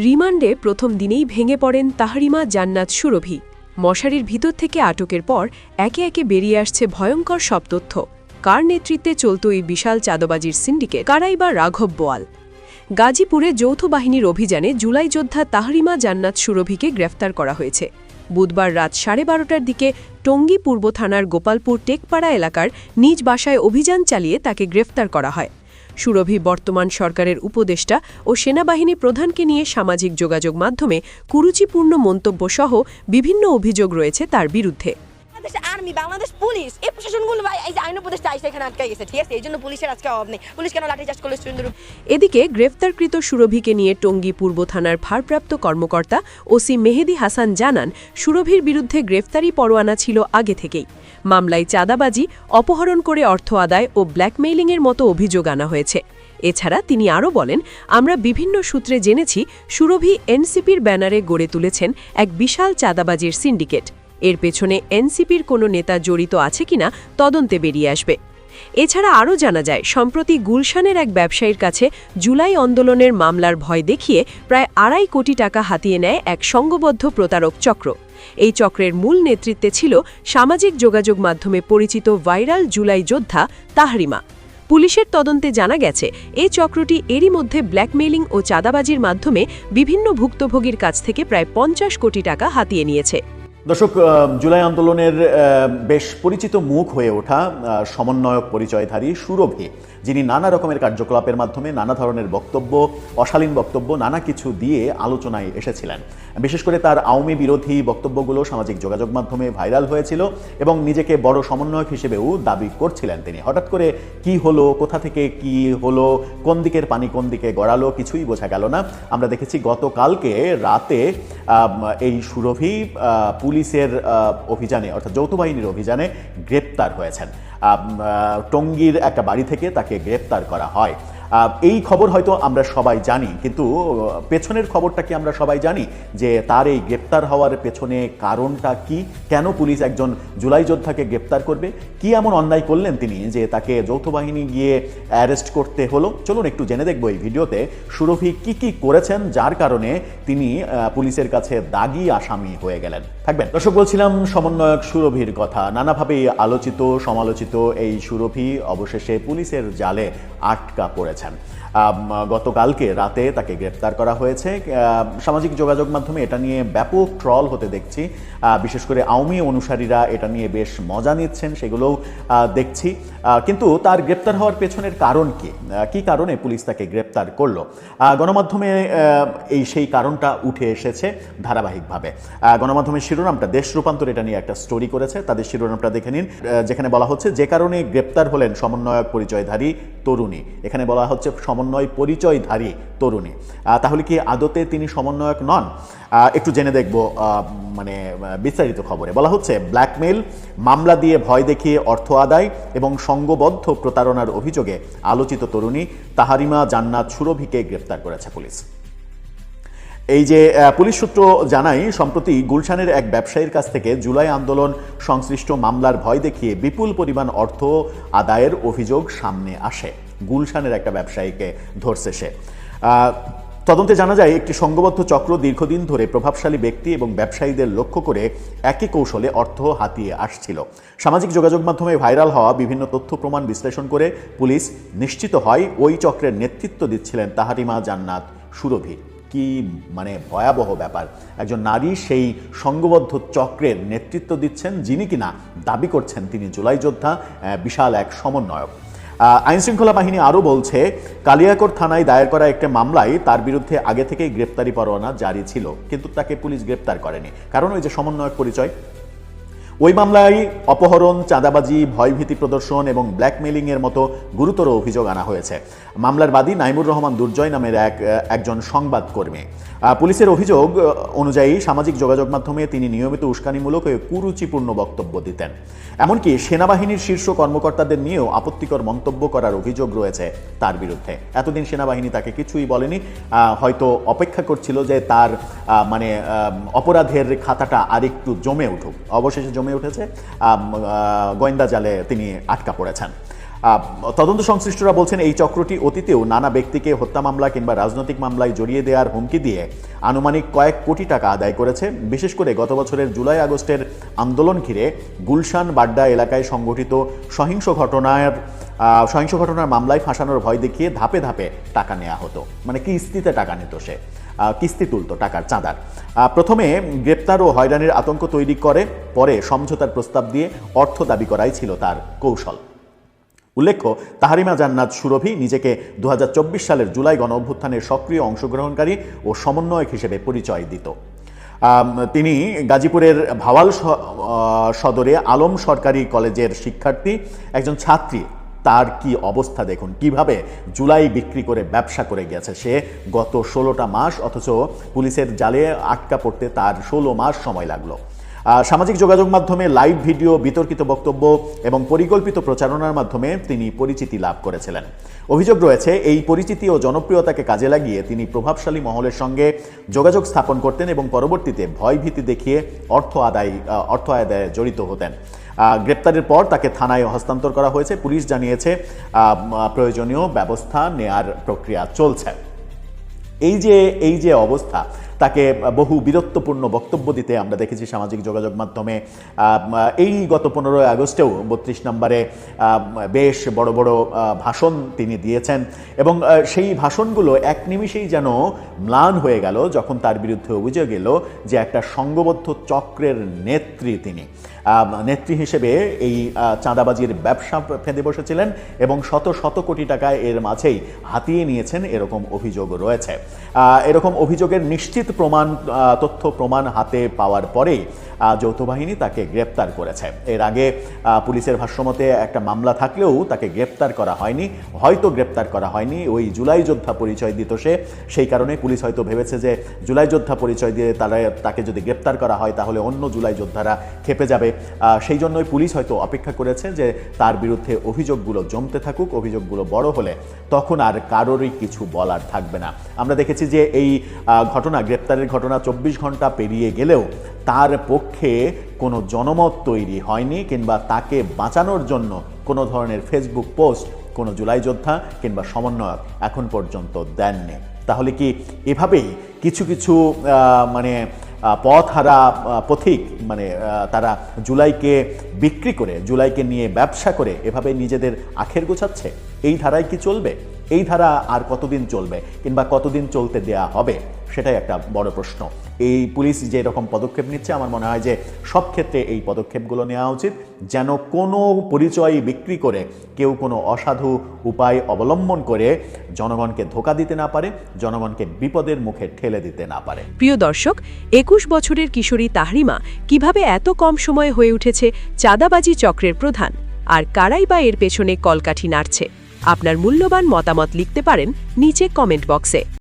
রিমান্ডে প্রথম দিনেই ভেঙে পড়েন তাহরিমা জান্নাত সুরভি। মশারির ভিতর থেকে আটকের পর একে একে বেরিয়ে আসছে ভয়ঙ্কর সব তথ্য। কার নেতৃত্বে চলত এই বিশাল চাঁদাবাজির সিন্ডিকেট, কারাই বা রাঘব বোয়াল? গাজীপুরে যৌথ বাহিনীর অভিযানে জুলাই যোদ্ধা তাহরিমা জান্নাত সুরভিকে গ্রেফতার করা হয়েছে। বুধবার রাত 12:30টার দিকে টঙ্গী পূর্ব থানার গোপালপুর টেকপাড়া এলাকার নিজ বাসায় অভিযান চালিয়ে তাকে গ্রেফতার করা হয়। সুরভি বর্তমান সরকারের উপদেষ্টা ও সেনাবাহিনী প্রধানকে নিয়ে সামাজিক যোগাযোগ মাধ্যমে কুরুচিপূর্ণ মন্তব্যসহ বিভিন্ন অভিযোগ রয়েছে তার বিরুদ্ধে। আর্মি, বাংলাদেশ পুলিশ, এই প্রশাসনগুলো এই যে আইন উপদেষ্টা আইসা এখানে আটকে গেছে, ঠিক আছে? এই জন্য পুলিশের আজকে অভাব নেই। পুলিশ কেন লাঠিচার্জ করলে সুন্দর? এদিকে গ্রেফতারকৃত সুরভিকে নিয়ে টঙ্গী পূর্ব থানার ভারপ্রাপ্ত কর্মকর্তা ওসি মেহেদি হাসান জানান, সুরভির বিরুদ্ধে গ্রেফতারি পরোয়ানা ছিল আগে থেকেই। মামলায় চাঁদাবাজি, অপহরণ করে অর্থ আদায় ও ব্ল্যাকমেইলিংয়ের মতো অভিযোগ আনা হয়েছে। এছাড়া তিনি আরও বলেন, আমরা বিভিন্ন সূত্রে জেনেছি সুরভি এনসিপির ব্যানারে গড়ে তুলেছেন এক বিশাল চাঁদাবাজির সিন্ডিকেট। এর পেছনে এনসিপির কোনো নেতা জড়িত আছে কিনা তদন্তে বেরিয়ে আসবে। এছাড়া আরও জানা যায়, সম্প্রতি গুলশানের এক ব্যবসায়ীর কাছে জুলাই আন্দোলনের মামলার ভয় দেখিয়ে প্রায় 2.5 কোটি টাকা হাতিয়ে নেয় এক সংঘবদ্ধ প্রতারক চক্র। এই চক্রের মূল নেতৃত্বে ছিল সামাজিক যোগাযোগ মাধ্যমে পরিচিত ভাইরাল জুলাই যোদ্ধা তাহরিমা। পুলিশের তদন্তে জানা গেছে, এই চক্রটি এরই মধ্যে ব্ল্যাকমেইলিং ও চাঁদাবাজির মাধ্যমে বিভিন্ন ভুক্তভোগীর কাছ থেকে প্রায় 50 কোটি টাকা হাতিয়ে নিয়েছে। দর্শক, জুলাই আন্দোলনের বেশ পরিচিত মুখ হয়ে ওঠা সমন্বয়ক পরিচয়ধারী সুরভি, যিনি নানা রকমের কার্যকলাপের মাধ্যমে নানা ধরনের বক্তব্য, অশালীন বক্তব্য, নানা কিছু দিয়ে আলোচনায় এসেছিলেন। বিশেষ করে তার আওয়ামী বিরোধী বক্তব্যগুলো সামাজিক যোগাযোগ মাধ্যমে ভাইরাল হয়েছিল এবং নিজেকে বড় সমন্বয়ক হিসেবেও দাবি করছিলেন তিনি। হঠাৎ করে কি হলো, কোথা থেকে কি হলো, কোন দিকের পানি কোন দিকে গড়ালো, কিছুই বোঝা গেল না। আমরা দেখেছি গতকালকে রাতে এই সুরভি পুলিশের অভিযানে, অর্থাৎ যৌথ বাহিনীর অভিযানে গ্রেপ্তার হয়েছেন। টঙ্গীর একটা বাড়ি থেকে তাকে গ্রেপ্তার করা হয়। এই খবর হয়তো আমরা সবাই জানি, কিন্তু পেছনের খবরটা কি আমরা সবাই জানি যে তার এই গ্রেপ্তার হওয়ার পেছনে কারণটা কি? কেন পুলিশ একজন জুলাই যোদ্ধাকে গ্রেপ্তার করবে? কি এমন অন্যায় করলেন তিনি যে তাকে যৌথ বাহিনী গিয়ে অ্যারেস্ট করতে হলো? চলুন একটু জেনে দেখব এই ভিডিওতে সুরভি কি করেছেন যার কারণে তিনি পুলিশের কাছে দাগি আসামি হয়ে গেলেন। থাকবেন দর্শক, বলছিলাম সমন্বয়ক সুরভির কথা। নানাভাবেই আলোচিত সমালোচিত এই সুরভি অবশেষে পুলিশের জালে আটকা পড়েছেন। গতকালকে রাতে তাকে গ্রেপ্তার করা হয়েছে। সামাজিক যোগাযোগ মাধ্যমে এটা নিয়ে ব্যাপক ট্রল হতে দেখছি। বিশেষ করে আওয়ামী অনুসারীরা এটা নিয়ে বেশ মজা নিচ্ছেন, সেগুলোও দেখছি। কিন্তু তার গ্রেপ্তার হওয়ার পেছনের কারণ কি কারণে পুলিশ তাকে গ্রেপ্তার করলো? গণমাধ্যমে সেই কারণটা উঠে এসেছে ধারাবাহিকভাবে। গণমাধ্যমের শিরোনামটা দেশ রূপান্তর এটা নিয়ে একটা স্টোরি করেছে, তাদের শিরোনামটা দেখে নিন, যেখানে বলা হচ্ছে যে কারণে গ্রেপ্তার হলেন সমন্বয়ক পরিচয়ধারী তরুণী। এখানে বলা হচ্ছে সমন্বয় পরিচয়ধারী তরুণী। তাহলে কি আদতে তিনি সমন্বয়ক নন? একটু জেনে দেখব। বিস্তারিত খবরে বলা হচ্ছে, ব্ল্যাকমেইল, মামলা দিয়ে ভয় দেখিয়ে অর্থ আদায় এবং সংঘবদ্ধ প্রতারণার অভিযোগে আলোচিত তরুণী তাহরিমা জান্নাত সুরভিকে গ্রেপ্তার করেছে পুলিশ। এই যে পুলিশ সূত্র জানায়, সম্প্রতি গুলশানের এক ব্যবসায়ীর কাছ থেকে জুলাই আন্দোলন সংশ্লিষ্ট মামলার ভয় দেখিয়ে বিপুল পরিমাণ অর্থ আদায়ের অভিযোগ সামনে আসে। গুলশানের একটা ব্যবসায়ীকে ধরছে সে। তদন্তে জানা যায়, একটি সংঘবদ্ধ চক্র দীর্ঘদিন ধরে প্রভাবশালী ব্যক্তি এবং ব্যবসায়ীদের লক্ষ্য করে একই কৌশলে অর্থ হাতিয়ে আসছিল। সামাজিক যোগাযোগ মাধ্যমে ভাইরাল হওয়া বিভিন্ন তথ্য প্রমাণ বিশ্লেষণ করে পুলিশ নিশ্চিত হয় ওই চক্রের নেতৃত্ব দিচ্ছিলেন তাহরিমা জান্নাত সুরভি। কি ভয়াবহ ব্যাপার! একজন নারী সেই সংঘবদ্ধ চক্রের নেতৃত্ব দিচ্ছেন, যিনি কিনা দাবি করছেন তিনি জুলাই যোদ্ধা, বিশাল এক সমন্বয়ক। আইনশৃঙ্খলা বাহিনী আরও বলছে, কালিয়াকৈর থানায় দায়ের করা একটা মামলায় তার বিরুদ্ধে আগে থেকেই গ্রেপ্তারি পরোয়ানা জারি ছিল, কিন্তু তাকে পুলিশ গ্রেপ্তার করেনি। কারণ ওই যে সমন্বয়ক পরিচয়। ওই মামলায় অপহরণ, চাঁদাবাজি, ভয়ভীতি প্রদর্শন এবং ব্ল্যাকমেইলিংয়ের মতো গুরুতর অভিযোগ আনা হয়েছে। মামলার বাদী নাইমুর রহমান দুর্জয় নামের একজন সংবাদকর্মী। পুলিশের অভিযোগ অনুযায়ী সামাজিক যোগাযোগ মাধ্যমে তিনি নিয়মিত উস্কানিমূলক ও কুরুচিপূর্ণ বক্তব্য দিতেন। এমনকি সেনাবাহিনীর শীর্ষ কর্মকর্তাদের নিয়েও আপত্তিকর মন্তব্য করার অভিযোগ রয়েছে তার বিরুদ্ধে। এতদিন সেনাবাহিনী তাকে কিছুই বলেনি, হয়তো অপেক্ষা করছিল যে তার অপরাধের খাতাটা আরেকটু জমে উঠুক। অবশেষে জমে উঠেছে, গোয়েন্দা জালে তিনি আটকা পড়েছেন। তদন্ত সংশ্লিষ্টরা বলছেন এই চক্রটি অতীতেও নানা ব্যক্তিকে হত্যা মামলা কিংবা রাজনৈতিক মামলায় জড়িয়ে দেওয়ার হুমকি দিয়ে আনুমানিক কয়েক কোটি টাকা আদায় করেছে। বিশেষ করে গত বছরের জুলাই আগস্টের আন্দোলন ঘিরে গুলশান বাড্ডা এলাকায় সংঘটিত সহিংস ঘটনার মামলায় ফাঁসানোর ভয় দেখিয়ে ধাপে ধাপে টাকা নেওয়া হতো, মানে কিস্তিতে টাকা নিত সে, কিস্তি তুলত টাকার চাঁদার। প্রথমে গ্রেপ্তার ও হয়রানির আতঙ্ক তৈরি করে, পরে সমঝোতার প্রস্তাব দিয়ে অর্থ দাবি করাই ছিল তার কৌশল। উল্লেখ্য, তাহরিমা জান্নাত সুরভি নিজেকে 2024 সালের জুলাই গণ অভ্যুত্থানের সক্রিয় অংশগ্রহণকারী ও সমন্বয়ক হিসেবে পরিচয় দিত। তিনি গাজীপুরের ভাওয়াল সদরে আলম সরকারি কলেজের শিক্ষার্থী, একজন ছাত্রী। তার কি অবস্থা দেখুন, কিভাবে জুলাই বিক্রি করে ব্যবসা করে গেছে সে গত 16টা মাস, অথচ পুলিশের জালে আটকা পড়তে তার 16 মাস সময় লাগলো। সামাজিক যোগাযোগ মাধ্যমে লাইভ ভিডিও, বিতর্কিত বক্তব্য এবং পরিকল্পিত প্রচারণার মাধ্যমে তিনি পরিচিতি লাভ করেছিলেন। অভিযোগ রয়েছে এই পরিচিতি ও জনপ্রিয়তাকে কাজে লাগিয়ে তিনি প্রভাবশালী মহলের সঙ্গে যোগাযোগ স্থাপন করতেন এবং পরবর্তীতে ভয়ভীতি দেখিয়ে অর্থ আদায়ে জড়িত হতেন। গ্রেপ্তারের পর তাকে থানায় হস্তান্তর করা হয়েছে। পুলিশ জানিয়েছে প্রয়োজনীয় ব্যবস্থা নেয়ার প্রক্রিয়া চলছে। এই যে অবস্থা, তাকে বহু বীরত্বপূর্ণ বক্তব্য দিতে আমরা দেখেছি সামাজিক যোগাযোগ মাধ্যমে। এই গত 15 আগস্টেও 32 নম্বরে বেশ বড় বড় ভাষণ তিনি দিয়েছেন এবং সেই ভাষণগুলো এক নিমিষেই যেন ম্লান হয়ে গেল যখন তার বিরুদ্ধে অভিযোগ এলো যে একটা সংঘবদ্ধ চক্রের নেত্রী হিসেবে এই চাঁদাবাজির ব্যবসা ফেঁদে বসেছিলেন এবং শত শত কোটি টাকা এর মাঝেই হাতিয়ে নিয়েছেন, এরকম অভিযোগ রয়েছে। এরকম অভিযোগের নিশ্চিত তথ্য প্রমাণ হাতে পাওয়ার পরেই যৌথ বাহিনী তাকে গ্রেপ্তার করেছে। এর আগে পুলিশের ভাষ্যমতে একটা মামলা থাকলেও তাকে গ্রেপ্তার করা হয়নি। ওই জুলাই যোদ্ধা পরিচয় দিত সে, সেই কারণে পুলিশ হয়তো ভেবেছে যে জুলাই যোদ্ধা পরিচয় দিয়ে তাকে যদি গ্রেপ্তার করা হয় তাহলে অন্য জুলাই যোদ্ধারা খেপে যাবে। সেই জন্যই পুলিশ হয়তো অপেক্ষা করেছে যে তার বিরুদ্ধে অভিযোগগুলো জমতে থাকুক, অভিযোগগুলো বড় হলে তখন আর কারোরই কিছু বলার থাকবে না। আমরা দেখেছি যে এই গ্রেপ্তারের ঘটনা 24 ঘন্টা পেরিয়ে গেলেও তার পক্ষে কোনো জনমত তৈরি হয়নি, কিংবা তাকে বাঁচানোর জন্য কোনো ধরনের ফেসবুক পোস্ট কোনো জুলাই যোদ্ধা কিংবা সমন্বয়ক এখন পর্যন্ত দেননি। তাহলে কি এভাবেই কিছু পথহারা পথিক, তারা জুলাইকে বিক্রি করে, জুলাইকে নিয়ে ব্যবসা করে এভাবে নিজেদের আখের গোছাচ্ছে? এই ধারায় কি চলবে? এই ধারা আর কতদিন চলবে কিংবা কতদিন চলতে দেয়া হবে, সেটাই একটা বড় প্রশ্ন। এই পুলিশ যে রকম পদক্ষেপ নিচ্ছে, আমার মনে হয় যে সব ক্ষেত্রে এই পদক্ষেপগুলো নেওয়া উচিত, যেন কোনো পরিচয় বিক্রি করে কেউ কোনো অসাধু উপায় অবলম্বন করে জনগণকে ধোঁকা দিতে না পারে, জনগণকে বিপদের মুখে ঠেলে দিতে না পারে। প্রিয় দর্শক, 21 বছরের কিশোরী তাহরিমা কিভাবে এত কম সময়ে হয়ে উঠেছে চাঁদাবাজি চক্রের প্রধান, আর কারাই বা এর পেছনে কলকাঠি নাড়ছে? আপনার মূল্যবান মতামত লিখতে পারেন নিচে কমেন্ট বক্সে।